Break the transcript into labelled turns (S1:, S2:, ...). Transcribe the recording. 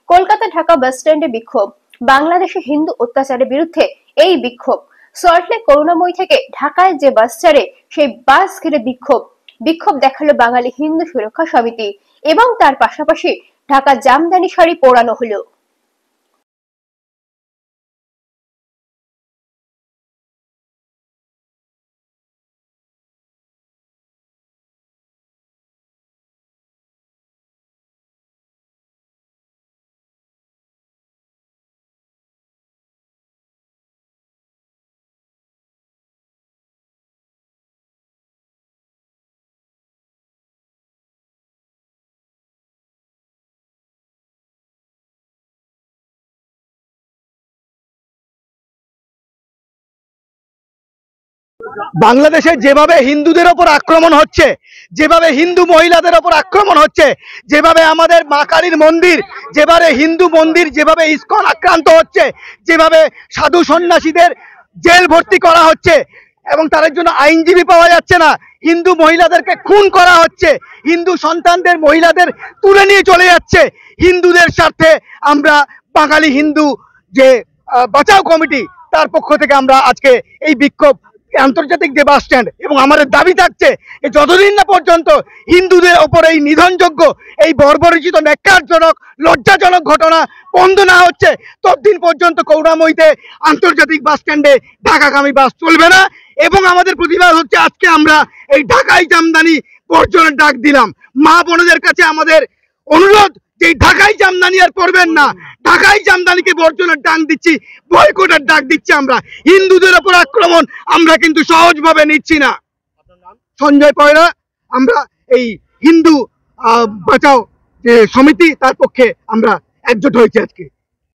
S1: কলকাতা ঢাকা বাস স্ট্যান্ডে বিক্ষোভ। বাংলাদেশে হিন্দু অত্যাচারের বিরুদ্ধে এই বিক্ষোভ। সল্টলেক করুণাময়ী থেকে ঢাকায় যে বাস ছাড়ে সেই বাস ঘিরে বিক্ষোভ দেখালো বাঙালি হিন্দু সুরক্ষা সমিতি এবং তার পাশাপাশি ঢাকা জামদানি শাড়ি পোড়ানো হলো।
S2: বাংলাদেশে যেভাবে হিন্দুদের ওপর আক্রমণ হচ্ছে, যেভাবে হিন্দু মহিলাদের ওপর আক্রমণ হচ্ছে, যেভাবে আমাদের মা কালীর মন্দির, যেভাবে হিন্দু মন্দির, যেভাবে ইসকন আক্রান্ত হচ্ছে, যেভাবে সাধু সন্ন্যাসীদের জেল ভর্তি করা হচ্ছে এবং তাদের জন্য আইনজীবী পাওয়া যাচ্ছে না, হিন্দু মহিলাদেরকে খুন করা হচ্ছে, হিন্দু সন্তানদের মহিলাদের তুলে নিয়ে চলে যাচ্ছে, হিন্দুদের স্বার্থে আমরা বাঙালি হিন্দু যে বাঁচাও কমিটি তার পক্ষ থেকে আমরা আজকে এই বিক্ষোভ আন্তর্জাতিক যে বাস স্ট্যান্ড এবং আমাদের দাবি থাকছে যতদিন না পর্যন্ত হিন্দুদের ওপর এই নিধনযোগ্য এই বর্বরচিত ন্যাক্কারজনক লজ্জাজনক ঘটনা বন্ধ না হচ্ছে ততদিন পর্যন্ত করুণাময়ীতে আন্তর্জাতিক বাস স্ট্যান্ডে ঢাকাগামী বাস চলবে না। এবং আমাদের প্রতিবাদ হচ্ছে আজকে আমরা এই ঢাকাই জামদানি বর্জনের ডাক দিলাম। মা বোনদের কাছে আমাদের অনুরোধ যে ঢাকাই জামদানি আর পরবেন না, ঢাকাই জামদানিকে বর্জনের ডাক দিচ্ছি, বয়কটের ডাক দিচ্ছি। আমরা হিন্দুদের ওপর আক্রমণ আমরা কিন্তু সহজভাবে নিচ্ছি না। সঞ্জয় পয়রা, আমরা এই হিন্দু বাঁচাও যে সমিতি তার পক্ষে আমরা একজোট হয়েছি আজকে।